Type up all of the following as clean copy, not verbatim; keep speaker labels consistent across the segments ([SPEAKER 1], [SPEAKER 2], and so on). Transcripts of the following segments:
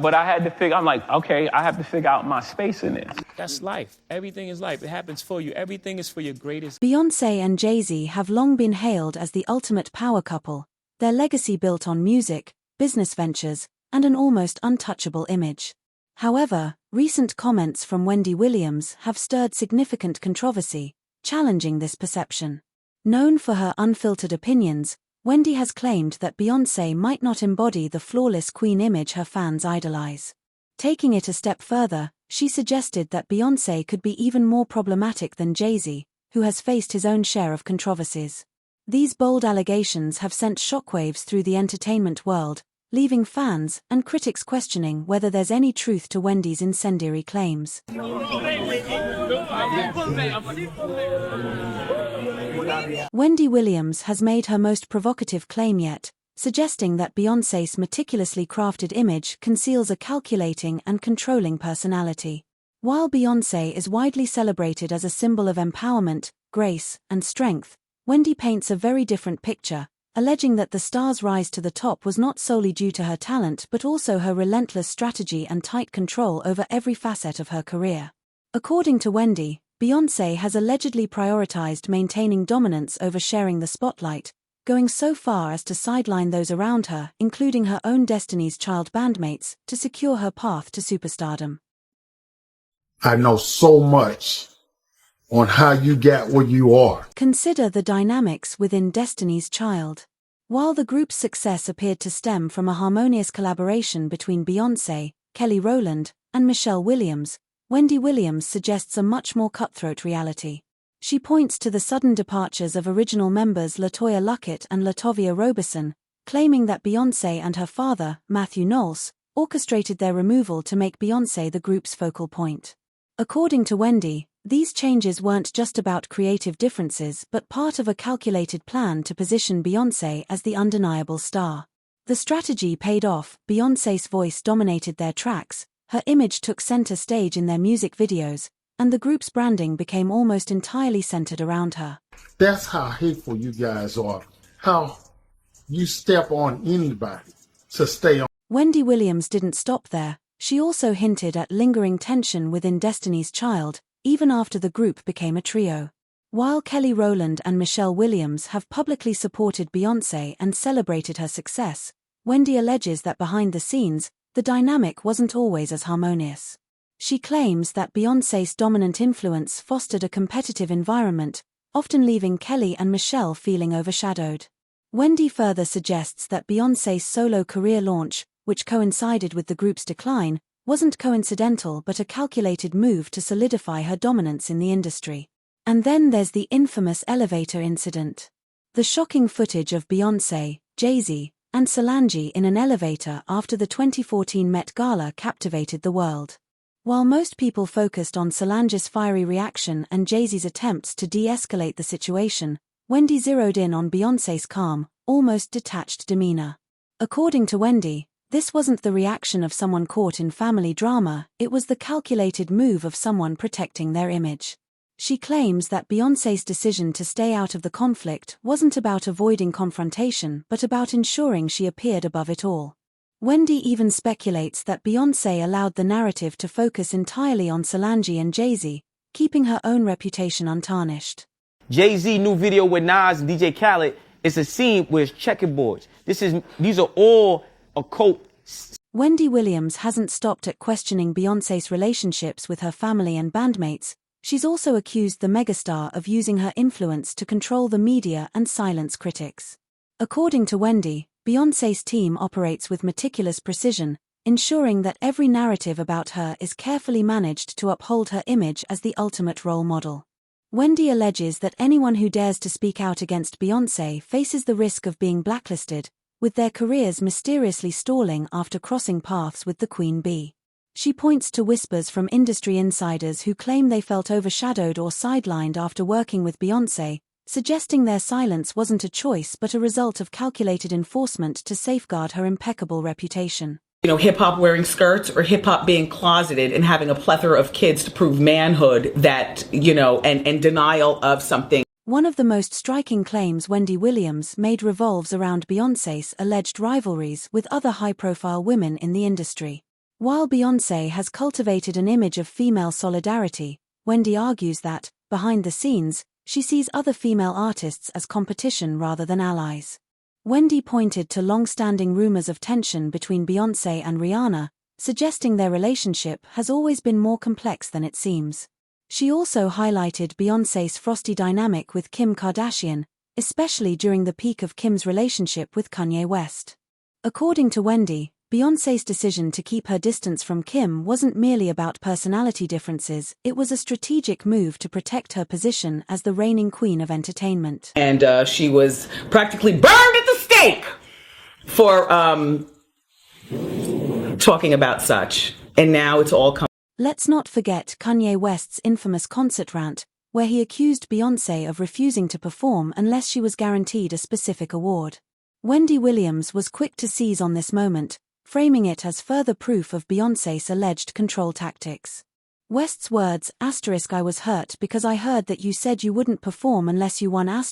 [SPEAKER 1] but I had to figure, I'm like, okay, I have to figure out my space in this.
[SPEAKER 2] That's life. Everything is life. It happens for you. Everything is for your greatest.
[SPEAKER 3] Beyonce and Jay-Z have long been hailed as the ultimate power couple, their legacy built on music, business ventures, and an almost untouchable image. However, recent comments from Wendy Williams have stirred significant controversy, challenging this perception. Known for her unfiltered opinions, Wendy has claimed that Beyonce might not embody the flawless queen image her fans idolize. Taking it a step further, she suggested that Beyonce could be even more problematic than Jay-Z, who has faced his own share of controversies. These bold allegations have sent shockwaves through the entertainment world, leaving fans and critics questioning whether there's any truth to Wendy's incendiary claims. Wendy Williams has made her most provocative claim yet, suggesting that Beyoncé's meticulously crafted image conceals a calculating and controlling personality. While Beyoncé is widely celebrated as a symbol of empowerment, grace, and strength, Wendy paints a very different picture, alleging that the star's rise to the top was not solely due to her talent but also her relentless strategy and tight control over every facet of her career. According to Wendy, Beyoncé has allegedly prioritized maintaining dominance over sharing the spotlight, going so far as to sideline those around her, including her own Destiny's Child bandmates, to secure her path to superstardom.
[SPEAKER 4] I know so much on how you got where you are.
[SPEAKER 3] Consider the dynamics within Destiny's Child. While the group's success appeared to stem from a harmonious collaboration between Beyoncé, Kelly Rowland, and Michelle Williams, Wendy Williams suggests a much more cutthroat reality. She points to the sudden departures of original members LaToya Luckett and Latavia Roberson, claiming that Beyoncé and her father, Matthew Knowles, orchestrated their removal to make Beyoncé the group's focal point. According to Wendy, these changes weren't just about creative differences but part of a calculated plan to position Beyoncé as the undeniable star. The strategy paid off. Beyoncé's voice dominated their tracks, her image took center stage in their music videos, and the group's branding became almost entirely centered around her.
[SPEAKER 4] That's how hateful you guys are. How you step on anybody to stay on.
[SPEAKER 3] Wendy Williams didn't stop there. She also hinted at lingering tension within Destiny's Child, even after the group became a trio. While Kelly Rowland and Michelle Williams have publicly supported Beyoncé and celebrated her success, Wendy alleges that behind the scenes, the dynamic wasn't always as harmonious. She claims that Beyoncé's dominant influence fostered a competitive environment, often leaving Kelly and Michelle feeling overshadowed. Wendy further suggests that Beyoncé's solo career launch, which coincided with the group's decline, wasn't coincidental but a calculated move to solidify her dominance in the industry. And then there's the infamous elevator incident. The shocking footage of Beyoncé, Jay-Z, and Solange in an elevator after the 2014 Met Gala captivated the world. While most people focused on Solange's fiery reaction and Jay-Z's attempts to de-escalate the situation, Wendy zeroed in on Beyoncé's calm, almost detached demeanor. According to Wendy, this wasn't the reaction of someone caught in family drama, it was the calculated move of someone protecting their image. She claims that Beyoncé's decision to stay out of the conflict wasn't about avoiding confrontation but about ensuring she appeared above it all. Wendy even speculates that Beyoncé allowed the narrative to focus entirely on Solange and Jay-Z, keeping her own reputation untarnished.
[SPEAKER 5] Jay-Z new video with Nas and DJ Khaled is a scene where it's checkerboards. These are all occult.
[SPEAKER 3] Wendy Williams hasn't stopped at questioning Beyoncé's relationships with her family and bandmates. She's also accused the megastar of using her influence to control the media and silence critics. According to Wendy, Beyoncé's team operates with meticulous precision, ensuring that every narrative about her is carefully managed to uphold her image as the ultimate role model. Wendy alleges that anyone who dares to speak out against Beyoncé faces the risk of being blacklisted, with their careers mysteriously stalling after crossing paths with the Queen Bee. She points to whispers from industry insiders who claim they felt overshadowed or sidelined after working with Beyoncé, suggesting their silence wasn't a choice but a result of calculated enforcement to safeguard her impeccable reputation.
[SPEAKER 6] Hip-hop wearing skirts or hip-hop being closeted and having a plethora of kids to prove manhood that, and denial of something.
[SPEAKER 3] One of the most striking claims Wendy Williams made revolves around Beyoncé's alleged rivalries with other high-profile women in the industry. While Beyonce has cultivated an image of female solidarity, Wendy argues that, behind the scenes, she sees other female artists as competition rather than allies. Wendy pointed to long-standing rumors of tension between Beyonce and Rihanna, suggesting their relationship has always been more complex than it seems. She also highlighted Beyonce's frosty dynamic with Kim Kardashian, especially during the peak of Kim's relationship with Kanye West. According to Wendy, Beyonce's decision to keep her distance from Kim wasn't merely about personality differences, it was a strategic move to protect her position as the reigning queen of entertainment.
[SPEAKER 6] And she was practically burned at the stake for talking about such. And now it's all come.
[SPEAKER 3] Let's not forget Kanye West's infamous concert rant, where he accused Beyonce of refusing to perform unless she was guaranteed a specific award. Wendy Williams was quick to seize on this moment, framing it as further proof of Beyonce's alleged control tactics. West's words, "I was hurt because I heard that you said you wouldn't perform unless you won,"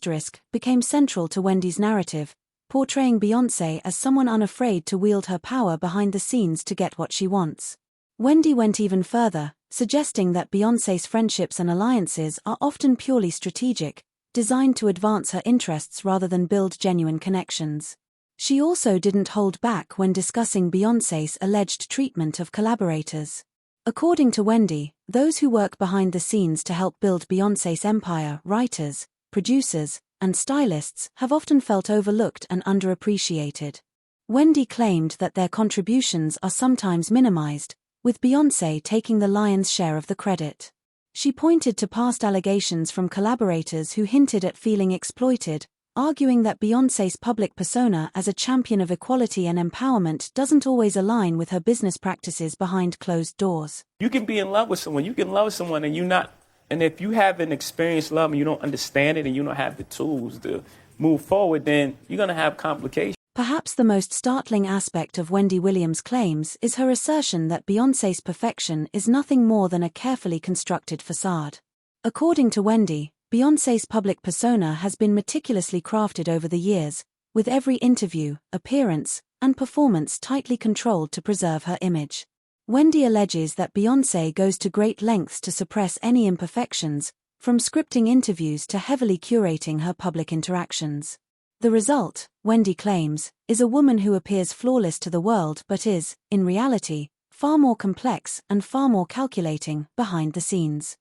[SPEAKER 3] became central to Wendy's narrative, portraying Beyonce as someone unafraid to wield her power behind the scenes to get what she wants. Wendy went even further, suggesting that Beyonce's friendships and alliances are often purely strategic, designed to advance her interests rather than build genuine connections. She also didn't hold back when discussing Beyonce's alleged treatment of collaborators. According to Wendy, those who work behind the scenes to help build Beyonce's empire, writers, producers, and stylists, have often felt overlooked and underappreciated. Wendy claimed that their contributions are sometimes minimized, with Beyonce taking the lion's share of the credit. She pointed to past allegations from collaborators who hinted at feeling exploited, arguing that Beyonce's public persona as a champion of equality and empowerment doesn't always align with her business practices behind closed doors.
[SPEAKER 2] You can be in love with someone. You can love someone and if you haven't experienced love and you don't understand it and you don't have the tools to move forward, then you're going to have complications.
[SPEAKER 3] Perhaps the most startling aspect of Wendy Williams' claims is her assertion that Beyonce's perfection is nothing more than a carefully constructed facade. According to Wendy, Beyonce's public persona has been meticulously crafted over the years, with every interview, appearance, and performance tightly controlled to preserve her image. Wendy alleges that Beyonce goes to great lengths to suppress any imperfections, from scripting interviews to heavily curating her public interactions. The result, Wendy claims, is a woman who appears flawless to the world but is, in reality, far more complex and far more calculating behind the scenes.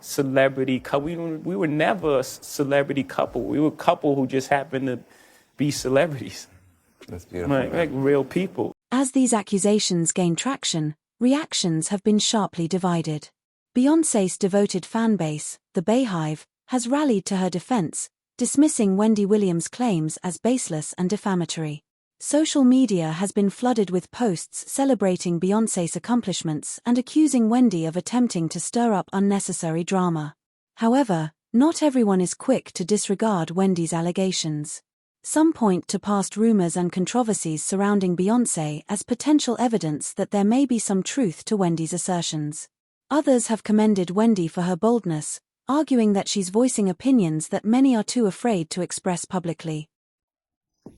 [SPEAKER 2] Celebrity couple. We were never a celebrity couple. We were a couple who just happened to be celebrities.
[SPEAKER 7] That's beautiful.
[SPEAKER 2] Like real people.
[SPEAKER 3] As these accusations gain traction, reactions have been sharply divided. Beyonce's devoted fan base, the Bayhive, has rallied to her defense, dismissing Wendy Williams' claims as baseless and defamatory. Social media has been flooded with posts celebrating Beyonce's accomplishments and accusing Wendy of attempting to stir up unnecessary drama. However, not everyone is quick to disregard Wendy's allegations. Some point to past rumors and controversies surrounding Beyonce as potential evidence that there may be some truth to Wendy's assertions. Others have commended Wendy for her boldness, arguing that she's voicing opinions that many are too afraid to express publicly.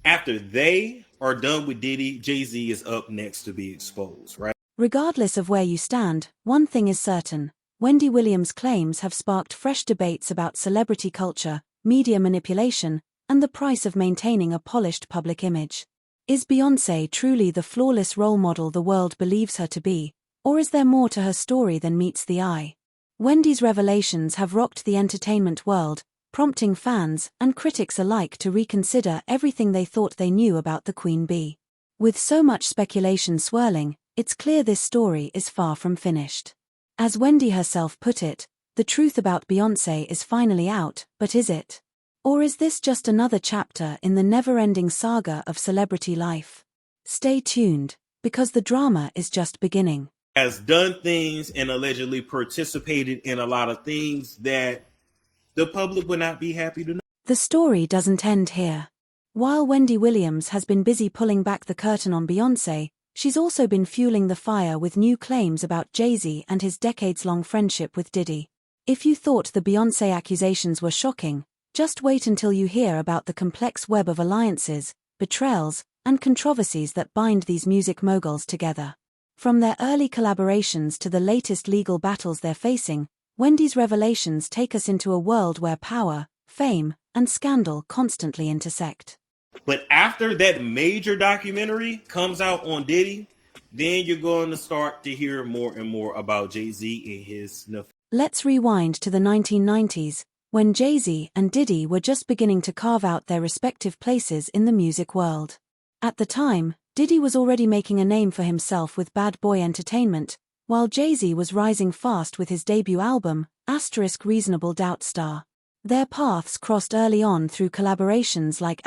[SPEAKER 8] After they are done with Diddy, Jay-Z is up next to be exposed, right?
[SPEAKER 3] Regardless of where you stand, one thing is certain: Wendy Williams' claims have sparked fresh debates about celebrity culture, media manipulation, and the price of maintaining a polished public image. Is Beyonce truly the flawless role model the world believes her to be, or is there more to her story than meets the eye? Wendy's revelations have rocked the entertainment world, prompting fans and critics alike to reconsider everything they thought they knew about the Queen Bee. With so much speculation swirling, it's clear this story is far from finished. As Wendy herself put it, the truth about Beyonce is finally out, but is it? Or is this just another chapter in the never-ending saga of celebrity life? Stay tuned, because the drama is just beginning.
[SPEAKER 8] Has done things and allegedly participated in a lot of things that the public would not be happy to know.
[SPEAKER 3] The story doesn't end here. While Wendy Williams has been busy pulling back the curtain on Beyonce, she's also been fueling the fire with new claims about Jay-Z and his decades-long friendship with Diddy. If you thought the Beyonce accusations were shocking, just wait until you hear about the complex web of alliances, betrayals, and controversies that bind these music moguls together. From their early collaborations to the latest legal battles they're facing, Wendy's revelations take us into a world where power, fame, and scandal constantly intersect.
[SPEAKER 8] But after that major documentary comes out on Diddy, then you're going to start to hear more and more about Jay-Z and his
[SPEAKER 3] Let's rewind to the 1990s, when Jay-Z and Diddy were just beginning to carve out their respective places in the music world. At the time, Diddy was already making a name for himself with Bad Boy Entertainment, while Jay-Z was rising fast with his debut album, *Reasonable Doubt Star. Their paths crossed early on through collaborations like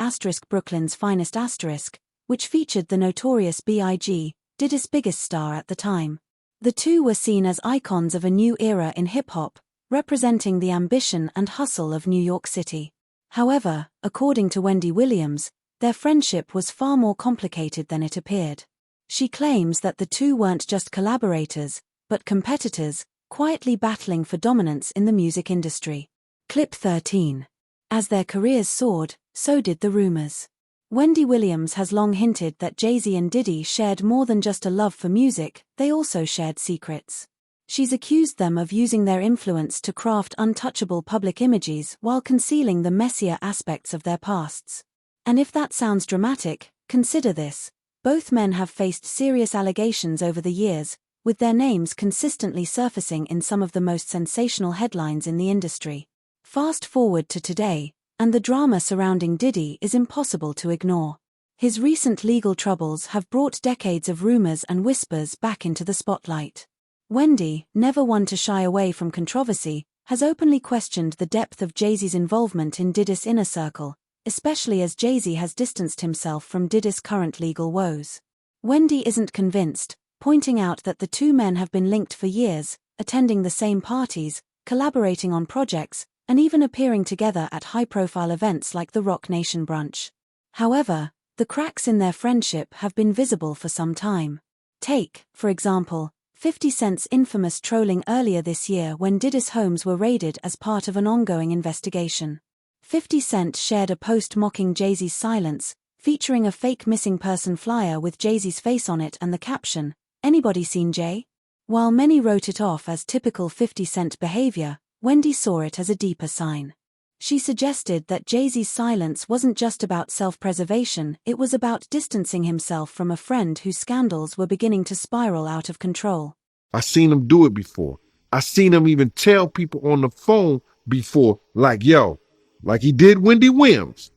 [SPEAKER 3] *Brooklyn's Finest*, which featured the notorious B.I.G., Diddy's biggest star at the time. The two were seen as icons of a new era in hip-hop, representing the ambition and hustle of New York City. However, according to Wendy Williams, their friendship was far more complicated than it appeared. She claims that the two weren't just collaborators, but competitors, quietly battling for dominance in the music industry. Clip 13. As their careers soared, so did the rumors. Wendy Williams has long hinted that Jay-Z and Diddy shared more than just a love for music, they also shared secrets. She's accused them of using their influence to craft untouchable public images while concealing the messier aspects of their pasts. And if that sounds dramatic, consider this. Both men have faced serious allegations over the years, with their names consistently surfacing in some of the most sensational headlines in the industry. Fast forward to today, and the drama surrounding Diddy is impossible to ignore. His recent legal troubles have brought decades of rumors and whispers back into the spotlight. Wendy, never one to shy away from controversy, has openly questioned the depth of Jay-Z's involvement in Diddy's inner circle, especially as Jay-Z has distanced himself from Diddy's current legal woes. Wendy isn't convinced, pointing out that the two men have been linked for years, attending the same parties, collaborating on projects, and even appearing together at high-profile events like the Rock Nation brunch. However, the cracks in their friendship have been visible for some time. Take, for example, 50 Cent's infamous trolling earlier this year when Diddy's homes were raided as part of an ongoing investigation. 50 Cent shared a post mocking Jay-Z's silence, featuring a fake missing person flyer with Jay-Z's face on it and the caption, "Anybody seen Jay?" While many wrote it off as typical 50 Cent behavior, Wendy saw it as a deeper sign. She suggested that Jay-Z's silence wasn't just about self-preservation, it was about distancing himself from a friend whose scandals were beginning to spiral out of control.
[SPEAKER 7] I seen him do it before. I seen him even tell people on the phone before, like, yo, like he did Wendy Williams.